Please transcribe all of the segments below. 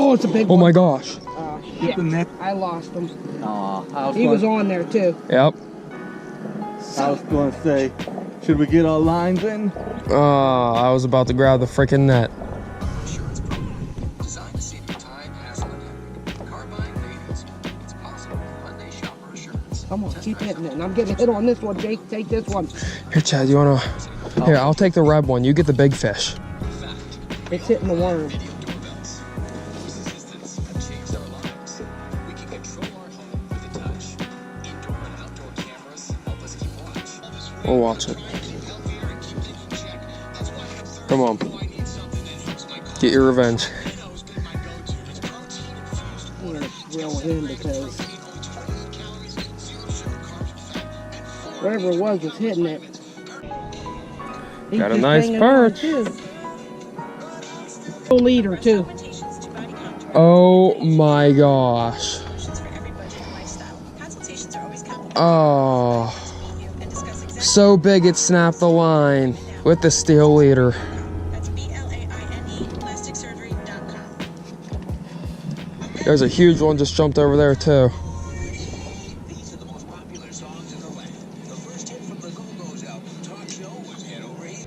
Oh, it's a big one. one. Oh my gosh. Shit. I lost him. Aw, He was on there too. Yep. I was going to say, should we get our lines in? I was about to grab the freaking net. Insurance program designed to save you time, hassle, and headache. Car buying maintenance. It's possible. Monday Shopper Assurance. Come on, keep hitting it. And I'm getting hit on this one, Jake. Take this one. Here, Chad, you wanna? Here, I'll take the red one. You get the big fish. It's hitting the worm. We'll watch it. Come on. Get your revenge. I'm gonna reel it in because whatever it was hitting it. Got a nice perch. A leader too. Oh my gosh. Oh. So big it snapped the line with the steel leader. That's BLAINE, plasticsurgery.com. There's a huge one just jumped over there too. These are the most popular songs in the land. The first hit from the Go-Go's album, Talk Show, was Head Over Heels.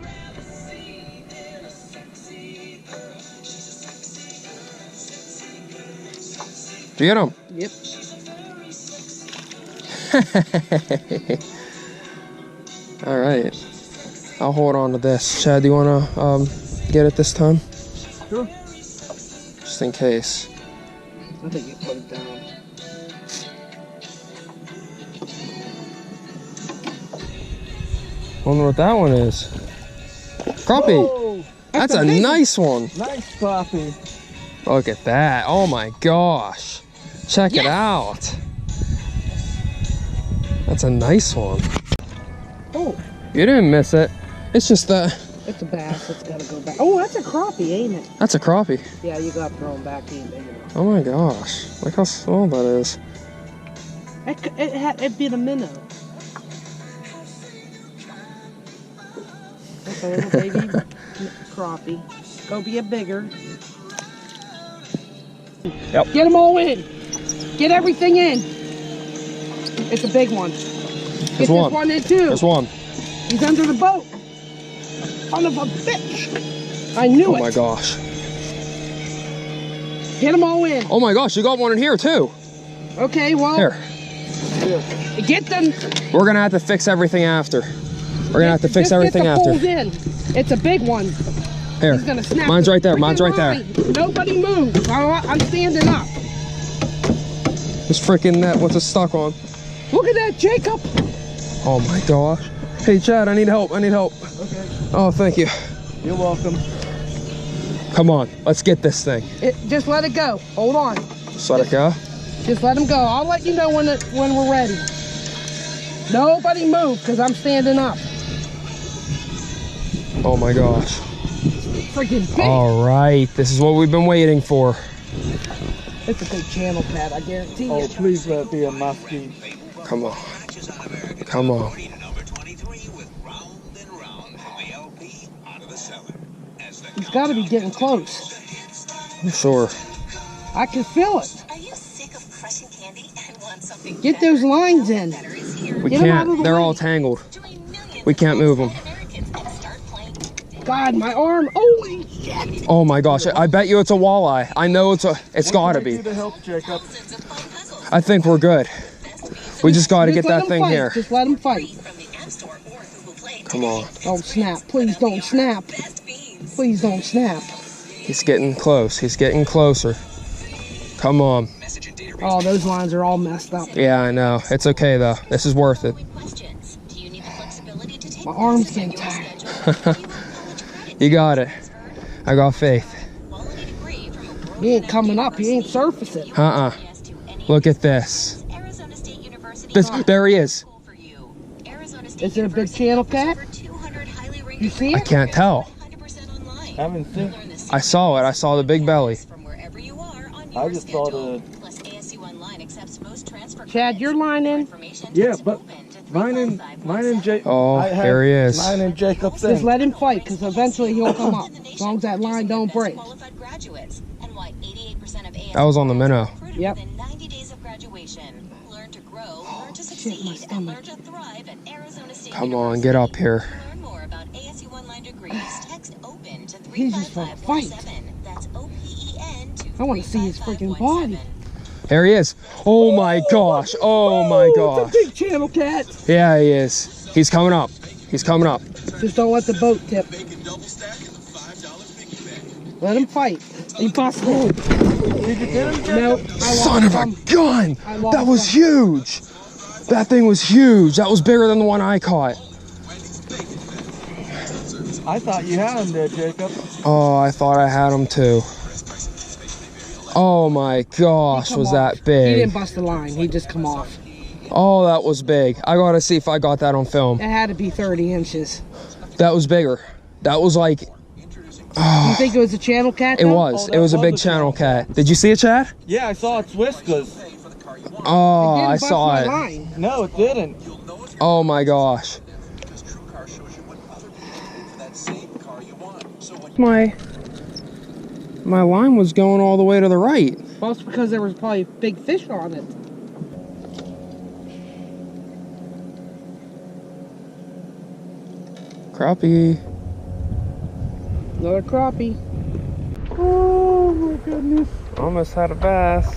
Did you get him? Yep. All right. I'll hold on to this. Chad, do you want to get it this time? Sure. Just in case. I think you put it down. Wonder what that one is. Crappie. Whoa, That's a nice one. nice crappie. Look at that. Oh my gosh. Check it out. That's a nice one. Oh, You didn't miss it. It's just that. it's a bass. It's got to go back. Oh, that's a crappie, ain't it? That's a crappie. Yeah, you got to throw them back in. Big enough. Oh my gosh. Look how small that is. It'd be a minnow. That's a little baby crappie. Go be a bigger. Yep. Get them all in. Get everything in. It's a big one. Get one. this one in too. There's one. He's under the boat. Son of a bitch. I knew it. Oh my gosh. Get them all in. Oh my gosh, you got one in here too. Okay, well. Here. Get them. We're gonna have to fix everything after. We're gonna have to fix everything get the after. poles in. It's a big one. Here. He's gonna snap. Mine's the right there. Mine's right freaking there. line. Nobody move. I'm standing up. This freaking net, what's it stuck on? Look at that, Jacob. Oh my gosh. Hey Chad, I need help. I need help. Okay. Oh, thank you. You're welcome. Come on, let's get this thing. Just let it go. Hold on. Just let it go. Just let him go. I'll let you know when we're ready. Nobody move, because I'm standing up. Oh my gosh. Freaking big. All right, this is what we've been waiting for. It's a big channel cat, I guarantee Oh, you. please let it be a muskie. Come on. Come on. Number 23 with Round and Round from the LP out of the cellar. As the He's got to be getting close. I'm sure. I can feel it. Are you sick of crushing candy and want something Get those lines in. We Get 'em out of can't. the They're way. all tangled. We can't move them. God, my arm. Holy shit. Oh my gosh. I bet you it's a walleye. I know it's gotta What can I be. do to help, Jacob? I think we're good. We just gotta Just get let that 'em thing fight. here. Just let him fight. Come on. Don't snap. Please don't snap. Please don't snap. He's getting close. He's getting closer. Come on. Oh, those lines are all messed up. Yeah, I know. It's okay though. This is worth it. My arm's getting tired. You got it. I got faith. He ain't coming up. He ain't surfacing. Look at this. There he is. Is it a big channel cat? You see I it? can't tell. Haven't seen. I saw it. I saw the big belly. I just saw the. Chad, your line in. Yeah, but mine and Jake. Oh, there he is. Mine and Jacob's in. Just let him fight, because eventually he'll come up. As long as that line don't break. 88% of ASU That was on the minnow. recruited Yep. within 90 days of graduation. Learn to grow, learn to Shit, my succeed, and learn stomach. to thrive at Arizona State Come on, University. get up here. To learn more about ASU online degrees, text OPEN to He just wanna fight. 35517. That's OPEN to I want to see his freaking body. 35517. There he is. Oh my gosh. Oh my It's gosh. a big channel cat. Yeah, he is. He's coming up. He's coming up. Just don't let the boat tip. Let him fight. He busted. Did you get him? Nope. Son of a gun! I lost That was him. huge. That thing was huge. That was bigger than the one I caught. I thought you had him there, Jacob. Oh, I thought I had him too. Oh my gosh, Come was off. that He big? didn't bust the line. He just come off. Oh, that was big. I gotta see if I got that on film. It had to be 30 inches. That was bigger. That was like, You think it was a channel cat? it though? was. Oh, It was a that big was a channel channel cat. Did you see it, Chad? Yeah, I saw its whiskers. Oh, It didn't I bust saw my it. line. No, it didn't. Oh my gosh. My line was going all the way to the right. Well, it's because there was probably big fish on it. Crappie. Another crappie. Oh my goodness. Almost had a bass.